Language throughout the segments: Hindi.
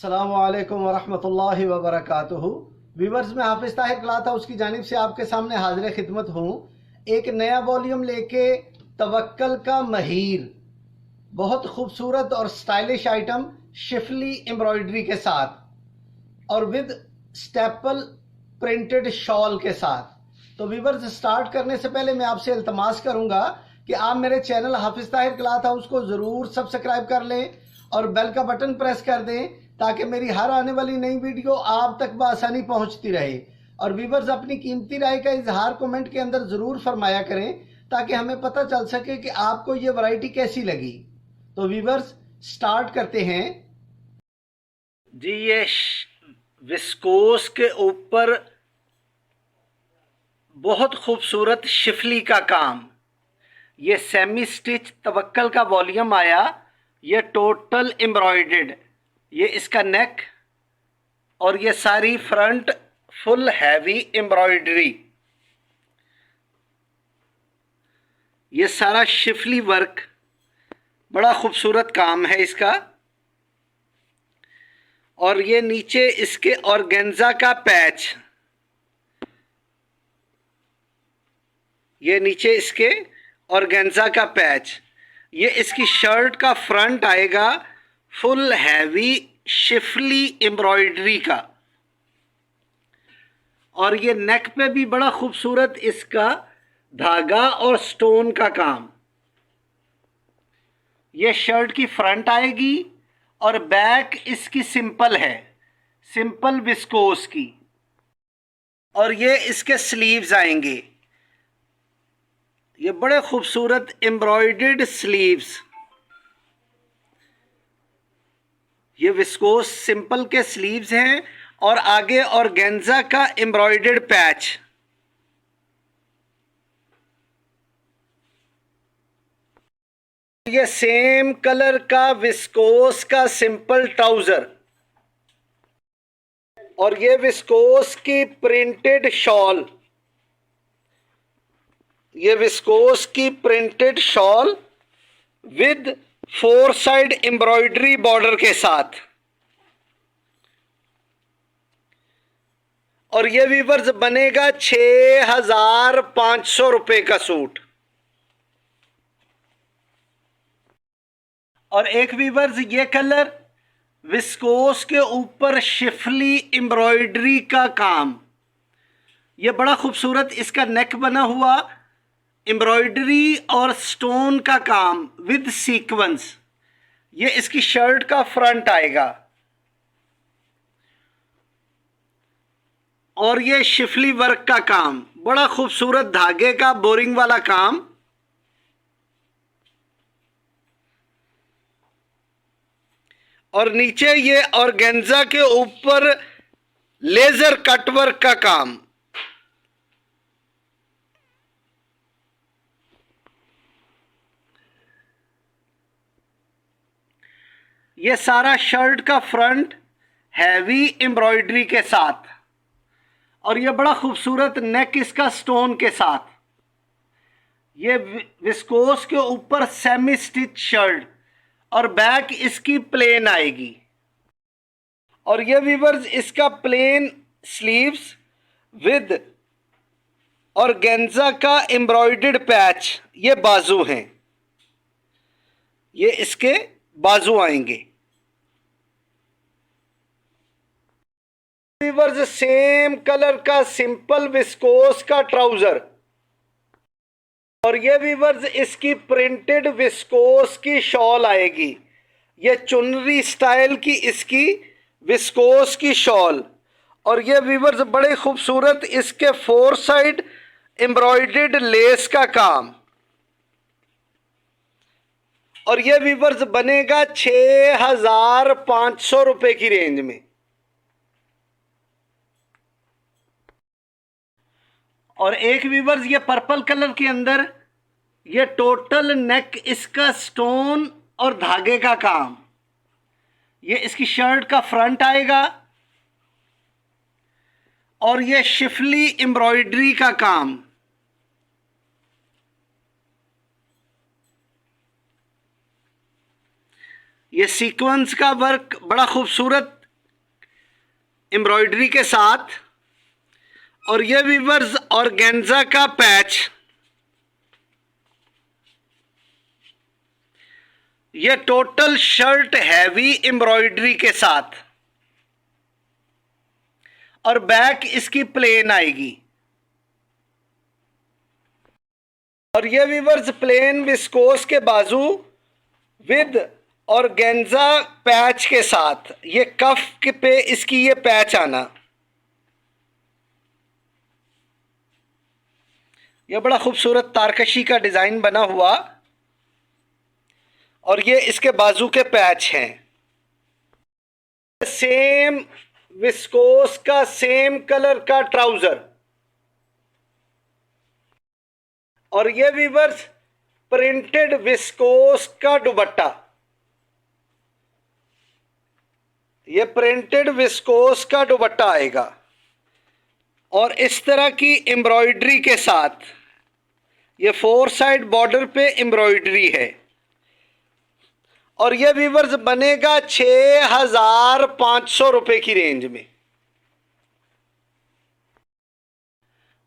अस्सलामु अलैकुम वरहमतुल्लाहि वबरकातुहू। व्यूवर्स, मैं हाफिज ताहिर क्लॉथ हाउस की जानिब से आपके सामने हाजिर खिदमत हूँ एक नया वॉल्यूम लेके। तवक्कल का महीर, बहुत खूबसूरत और स्टाइलिश आइटम शिफली एम्ब्रॉयडरी के साथ और विद स्टेपल प्रिंटेड शॉल के साथ। तो व्यूवर्स, स्टार्ट करने से पहले मैं आपसे इल्तमास करूंगा कि आप मेरे चैनल हाफिज ताहिर क्लॉथ हाउस को ज़रूर सब्सक्राइब कर लें और बेल का बटन प्रेस कर दें ताकि मेरी हर आने वाली नई वीडियो आप तक बआसानी पहुंचती रहे। और व्यूवर्स, अपनी कीमती राय का इजहार कमेंट के अंदर ज़रूर फरमाया करें ताकि हमें पता चल सके कि आपको ये वैरायटी कैसी लगी। तो व्यूवर्स, स्टार्ट करते हैं जी। ये विस्कोस के ऊपर बहुत खूबसूरत शिफली का काम, ये सेमी स्टिच तवक्कल का वॉल्यूम आया। ये टोटल एम्ब्रॉयडर्ड, ये इसका नेक और ये सारी फ्रंट फुल हैवी एम्ब्रॉयडरी। ये सारा शिफली वर्क, बड़ा खूबसूरत काम है इसका। और ये नीचे इसके ऑर्गेन्जा का पैच, ये नीचे इसके ऑर्गेन्जा का पैच। ये इसकी शर्ट का फ्रंट आएगा फुल हैवी शिफली एम्ब्रॉयडरी का। और ये नेक पे भी बड़ा खूबसूरत इसका धागा और स्टोन का काम। ये शर्ट की फ्रंट आएगी और बैक इसकी सिंपल है, सिंपल विस्कोस की। और ये इसके स्लीव्स आएंगे, ये बड़े खूबसूरत एम्ब्रॉयडर्ड स्लीव्स। ये विस्कोस सिंपल के स्लीव्स हैं और आगे ऑर्गेन्जा का एम्ब्रॉयडर्ड पैच। ये सेम कलर का विस्कोस का सिंपल ट्राउजर और ये विस्कोस की प्रिंटेड शॉल। ये विस्कोस की printed shawl with 4 side embroidery border के साथ। और ये व्यूवर्स बनेगा 6,500 रुपये का सूट। और एक व्यूवर्स, ये कलर विस्कोस के ऊपर शिफली एम्ब्रॉयडरी का काम, ये बड़ा खूबसूरत इसका नेक बना हुआ एम्ब्रॉयडरी और स्टोन का काम विद सीक्वेंस। ये इसकी शर्ट का फ्रंट आएगा। और ये शिफली वर्क का काम, बड़ा खूबसूरत धागे का बोरिंग वाला काम। और नीचे ये ऑर्गेन्जा के ऊपर लेजर कटवर्क का काम। ये सारा शर्ट का फ्रंट हैवी एम्ब्रॉयडरी के साथ। और ये बड़ा खूबसूरत नेक इसका स्टोन के साथ। ये विस्कोस के ऊपर सेमी स्टिच शर्ट और बैक इसकी प्लेन आएगी। और ये व्यूवर्स इसका प्लेन स्लीव्स विद ऑर्गेन्जा का एम्ब्रॉयडर्ड पैच। ये बाजू हैं, ये इसके बाजू आएंगे। व्यूवर्स, सेम कलर का सिंपल विस्कोस का ट्राउजर। और ये व्यूवर्स इसकी प्रिंटेड विस्कोस की शॉल आएगी। ये चुनरी स्टाइल की इसकी विस्कोस की शॉल। और ये व्यूवर्स बड़े खूबसूरत इसके 4 साइड एम्ब्रॉयडर्ड लेस का काम। और ये व्यूवर्स बनेगा 6,500 रुपये की रेंज में। और एक व्यूवर्स, ये पर्पल कलर के अंदर ये टोटल नेक इसका स्टोन और धागे का काम। ये इसकी शर्ट का फ्रंट आएगा और ये शिफली एम्ब्रॉयडरी का काम। ये सीक्वेंस का वर्क बड़ा खूबसूरत एम्ब्रॉयडरी के साथ, और ये वीवर्स ऑर्गेन्जा का पैच, ये टोटल शर्ट हैवी एम्ब्रॉयडरी के साथ, और बैक इसकी प्लेन आएगी। और ये वीवर्स प्लेन विस्कोस के बाजू विद ऑर्गेन्जा पैच के साथ, ये कफ पे इसकी ये पैच आना, ये बड़ा खूबसूरत तारकशी का डिजाइन बना हुआ, और ये इसके बाजू के पैच हैं। सेम विस्कोस का सेम कलर का ट्राउजर, और ये वीवर्स प्रिंटेड विस्कोस का दुपट्टा, ये प्रिंटेड विस्कोस का दुपट्टा आएगा, और इस तरह की एम्ब्रॉयडरी के साथ, ये 4 साइड बॉर्डर पे एम्ब्रॉयडरी है, और ये वीवर्स बनेगा 6,500 रुपए की रेंज में।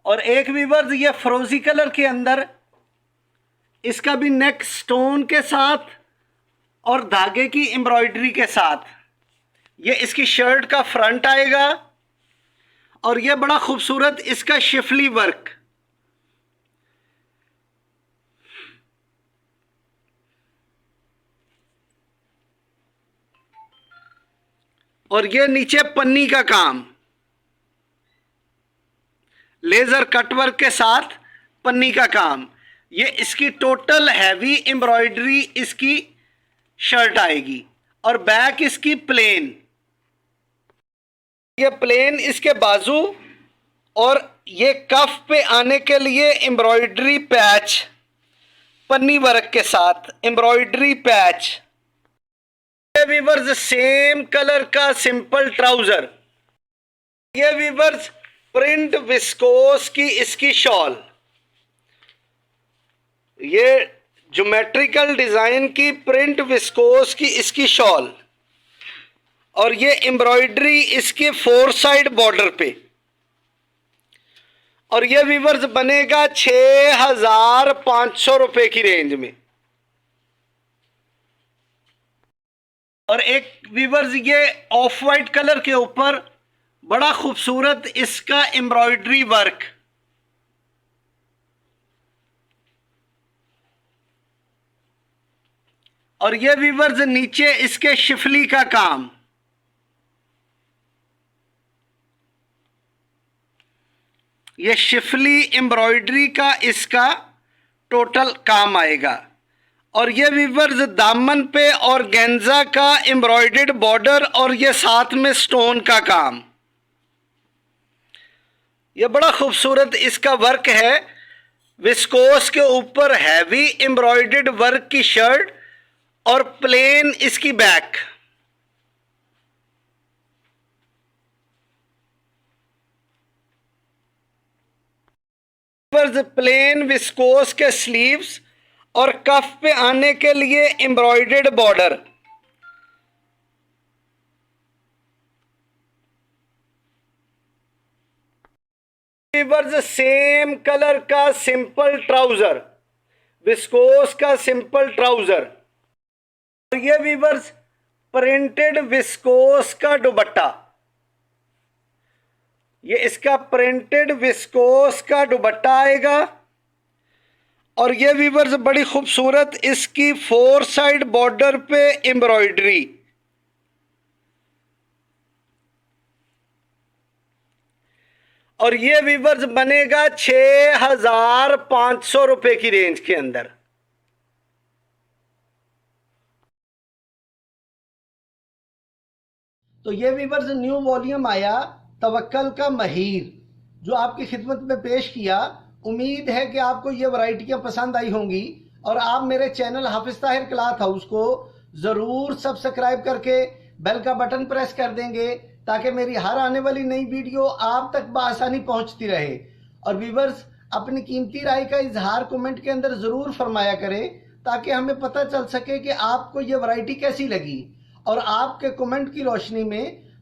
और एक वीवर्स ये फ्रोजी कलर के अंदर, इसका भी नेक स्टोन के साथ और धागे की एम्ब्रॉयडरी के साथ, ये इसकी शर्ट का फ्रंट आएगा, और ये बड़ा खूबसूरत इसका शिफली वर्क, और ये नीचे पन्नी का काम, लेजर कट वर्क के साथ पन्नी का काम, ये इसकी टोटल हैवी एम्ब्रॉयडरी इसकी शर्ट आएगी, और बैक इसकी प्लेन, ये प्लेन इसके बाजू, और ये कफ पे आने के लिए एम्ब्रॉयडरी पैच, पन्नी वर्क के साथ एम्ब्रॉयडरी पैच। ये वीवर्स सेम कलर का सिंपल ट्राउजर, ये वीवर्स प्रिंट विस्कोस की इसकी शॉल, ये ज्योमेट्रिकल डिजाइन की प्रिंट विस्कोस की इसकी शॉल, और ये एम्ब्रॉयडरी इसके 4 साइड बॉर्डर पे, और ये वीवर्स बनेगा 6,500 रुपए की रेंज में। और एक वीवर्स ये ऑफ वाइट कलर के ऊपर बड़ा खूबसूरत इसका एम्ब्रॉयडरी वर्क, और ये वीवर्स नीचे इसके शिफली का काम, ये शिफली एम्ब्रॉयडरी का इसका टोटल काम आएगा, और ये वीवर्स दामन पे ऑर्गेन्जा का एम्ब्रॉयडर्ड बॉर्डर, और ये साथ में स्टोन का काम, ये बड़ा खूबसूरत इसका वर्क है। विस्कोस के ऊपर हैवी एम्ब्रॉयडर्ड वर्क की शर्ट, और प्लेन इसकी बैक, प्लेन विस्कोस के स्लीव्स, और कफ पे आने के लिए embroidered border, weavers same colour का सिंपल ट्राउजर, विस्कोस का सिंपल ट्राउजर, और ये वीवर्स प्रिंटेड विस्कोस का दुपट्टा, ये इसका प्रिंटेड विस्कोस का दुपट्टा आएगा, और ये वीवर्स बड़ी खूबसूरत इसकी 4 साइड बॉर्डर पे एम्ब्रॉयडरी, और ये वीवर्स बनेगा 6,500 रुपए की रेंज के अंदर। तो ये वीवर्स न्यू वॉल्यूम आया तवक्कल का महीर, जो आपकी खिदमत में पेश किया। उम्मीद है कि आपको ये वैरायटियां पसंद आई होंगी, और आप मेरे चैनल हाफिज ताहिर क्लॉथ हाउस को ज़रूर सब्सक्राइब करके बेल का बटन प्रेस कर देंगे, ताकि मेरी हर आने वाली नई वीडियो आप तक बआसानी पहुंचती रहे। और व्यूअर्स अपनी कीमती राय का इजहार कमेंट के अंदर ज़रूर फरमाया करें, ताकि हमें पता चल सके कि आपको ये वैरायटी कैसी लगी, और आपके कमेंट की रोशनी में